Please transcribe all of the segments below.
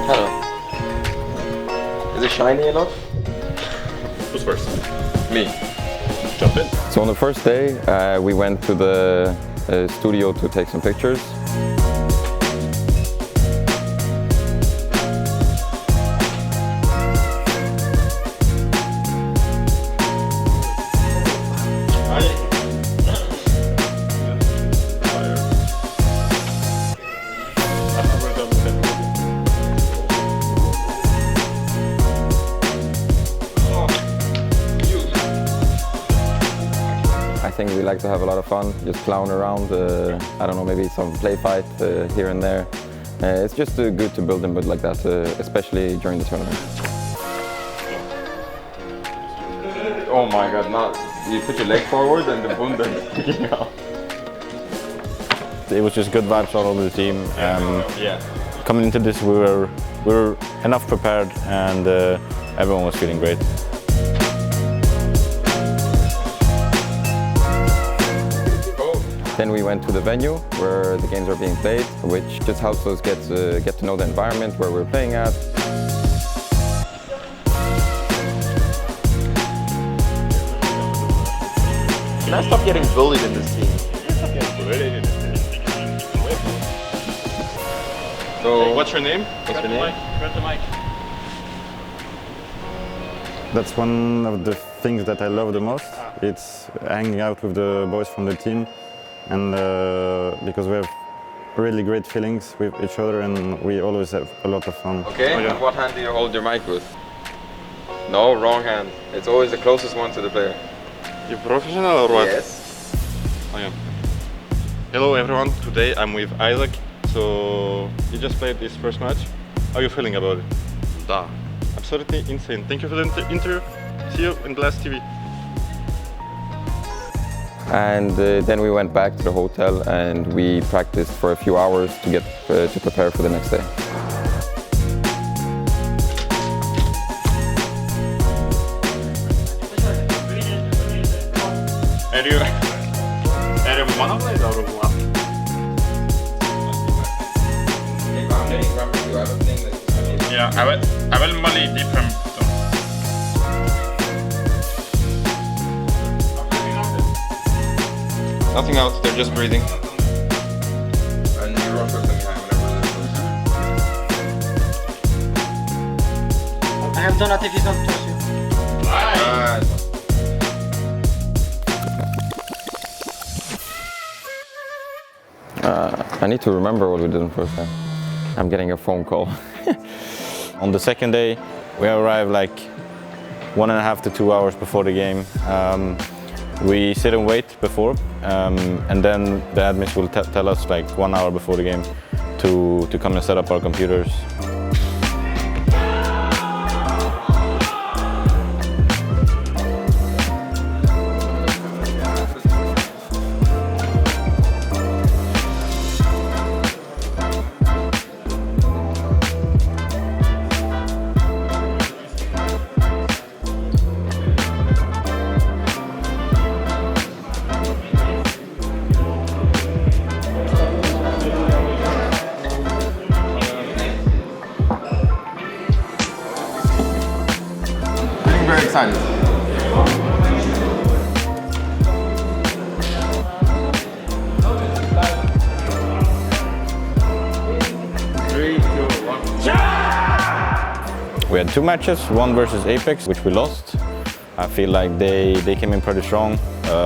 Hello. Is it shiny enough? Who's first? Me. Jump in. So on the first day, we went to the studio to take some pictures. I think we like to have a lot of fun, just clown around, I don't know, maybe some play fight here and there. It's just good to build a mood like that, especially during the tournament. Oh my god, not you put your leg forward and the bunda is sticking out. It was just good vibes all over the team. Coming into this, we were enough prepared, and everyone was feeling great. Then we went to the venue where the games are being played, which just helps us get to know the environment where we're playing at. Can I stop getting bullied in this team? So, What's your name? what's your name? Grab the mic. That's one of the things that I love the most. It's hanging out with the boys from the team, and because we have really great feelings with each other, and we always have a lot of fun. Okay, and what hand do you hold your mic with? No, wrong hand. It's always the closest one to the player. You professional or what? Yes. I am. Hello everyone, today I'm with Isak. So, you just played this first match. How are you feeling about it? Absolutely insane. Thank you for the interview. See you in Blast TV. And then we went back to the hotel and we practiced for a few hours to get to prepare for the next day. Är det monoblade or what? Yeah, I will molly different. Nothing else, they're just breathing. And you rush with them behind whenever I have done it if you don't touch you. I need to remember what we did the first time. I'm getting a phone call. On the second day, we arrived like 1.5 to 2 hours before the game. We sit and wait before, and then the admins will tell us like 1 hour before the game to come and set up our computers. Very excited. We had 2 matches, one versus Apex, which we lost. I feel like they came in pretty strong.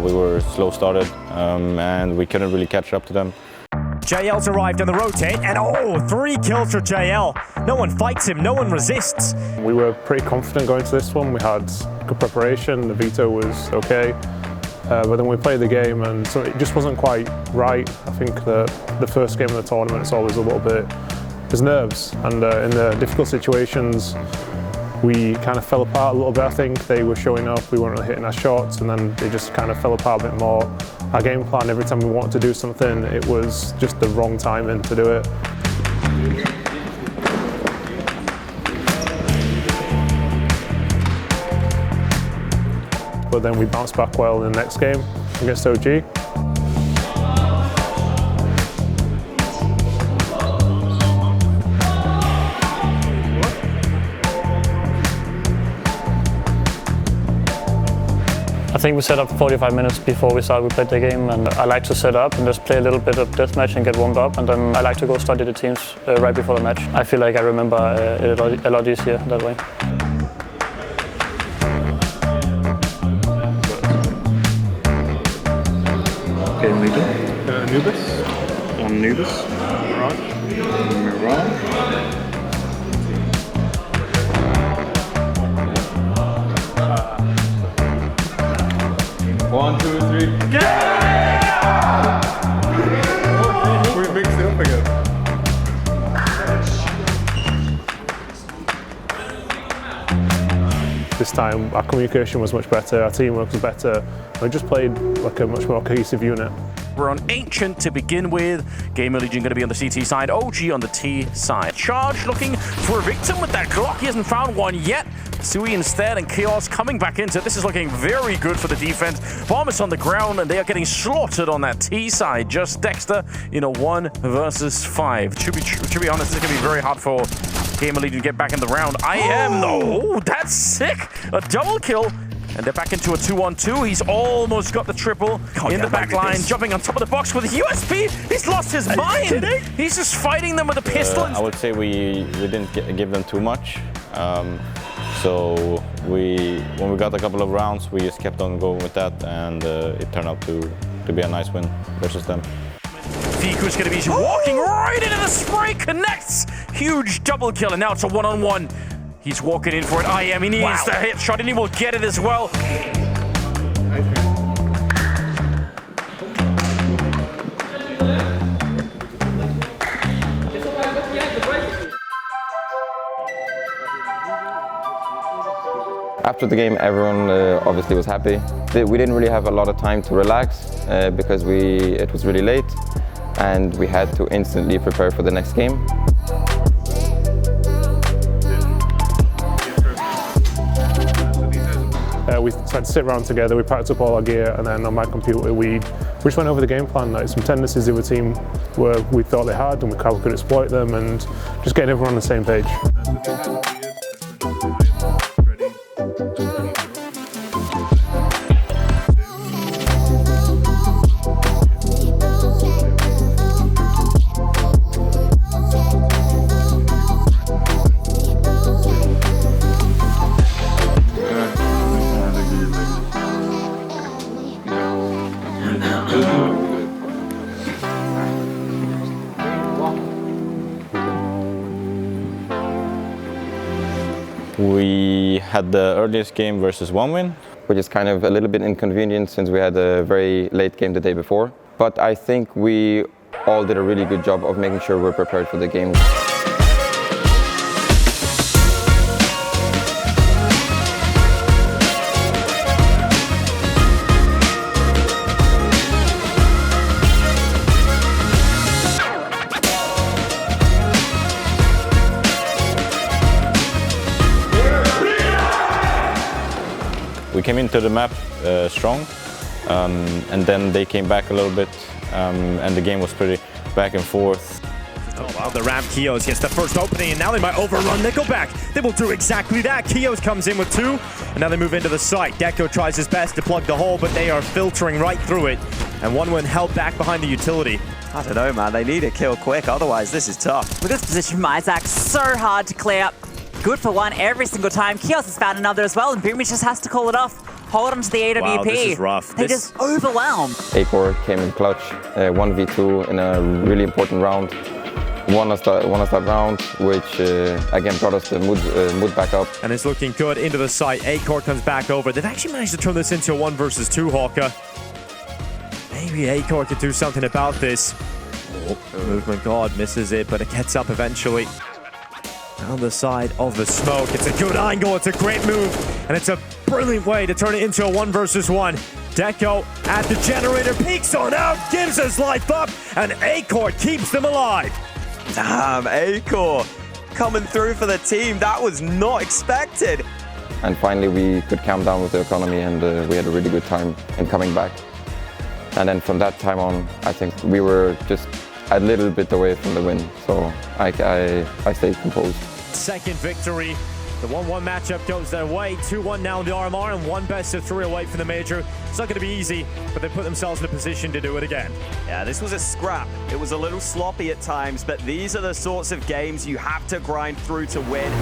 We were slow started, and we couldn't really catch up to them. JL's arrived on the rotate, and 3 kills for JL. No one fights him, no one resists. We were pretty confident going to this one. We had good preparation, the veto was okay. But then we played the game and so it just wasn't quite right. I think that the first game of the tournament it's always a little bit, there's nerves. And in the difficult situations, we kind of fell apart a little bit, I think. They were showing up, we weren't really hitting our shots, and then they just kind of fell apart a bit more. Our game plan, every time we wanted to do something, it was just the wrong timing to do it. but then we bounced back well in the next game against OG. I think we set up 45 minutes before we played the game, and I like to set up and just play a little bit of deathmatch and get warmed up, and then I like to go study the teams right before the match. I feel like I remember it a lot easier that way. Game leader. Anubis. Anubis. Mirage. 1, 2, 3. Yeah! We mixed it up again. This time our communication was much better, our teamwork was better. We just played like a much more cohesive unit. We're on Ancient to begin with. Gamer Legion going to be on the CT side, OG on the T side. Charge looking for a victim with that Glock. He hasn't found one yet. Sui instead, and Keoz coming back into it. This is looking very good for the defense. Bomb is on the ground, and they are getting slaughtered on that T side. Just Dexter in a 1 versus 5. To be honest, this is going to be very hard for Gamer Legion to get back in the round. I am, though. Oh, that's sick. A double kill. And they're back into a 2-on-2. He's almost got the triple in the back line, jumping on top of the box with a USP. He's lost his mind. He's just fighting them with a pistol. I would say we didn't give them too much. So when we got a couple of rounds, we just kept on going with that, and it turned out to be a nice win versus them. Viku's going to be walking right into the spray, connects. Huge double kill, and now it's a 1-on-1. He's walking in for it. He needs the hit shot, and he will get it as well. After the game, everyone obviously was happy. We didn't really have a lot of time to relax because it was really late, and we had to instantly prepare for the next game. We had to sit around together, we packed up all our gear, and then on my computer we just went over the game plan, like some tendencies the other team we thought they had and how we could exploit them, and just getting everyone on the same page. We had the earliest game versus 1 win, which is kind of a little bit inconvenient since we had a very late game the day before. But I think we all did a really good job of making sure we're prepared for the game. We came into the map strong, and then they came back a little bit, and the game was pretty back and forth. Oh wow, the ramp. Keoz gets the first opening, and now they might overrun Nickelback. They will do exactly that. Keoz comes in with 2, and now they move into the site. Deco tries his best to plug the hole, but they are filtering right through it, and 1-1 held back behind the utility. I don't know, man. They need a kill quick, otherwise this is tough. With this position from isak, so hard to clear up. Good for one every single time. Keoz has found another as well, and Boomich just has to call it off. Hold on to the AWP. Wow, this is rough. They just overwhelm. acoR came in clutch, 1v2 in a really important round. Won us that round, which again brought us the mood back up. And it's looking good into the site. acoR comes back over. They've actually managed to turn this into a 1 versus 2, Hawker. Maybe acoR could do something about this. Oh, movement guard misses it, but it gets up eventually. Down the side of the smoke. It's a good angle. It's a great move. And it's a brilliant way to turn it into a 1 versus 1. Deco at the generator, peeks on out, gives his life up, and acoR keeps them alive. Damn, acoR coming through for the team. That was not expected. And finally we could calm down with the economy, and we had a really good time in coming back. And then from that time on, I think we were just a little bit away from the win, so I stayed composed. Second victory. The 1-1 matchup goes their way. 2-1 now in the RMR and 1 best of 3 away from the major. It's not going to be easy, but they put themselves in a position to do it again. Yeah, this was a scrap. It was a little sloppy at times, but these are the sorts of games you have to grind through to win.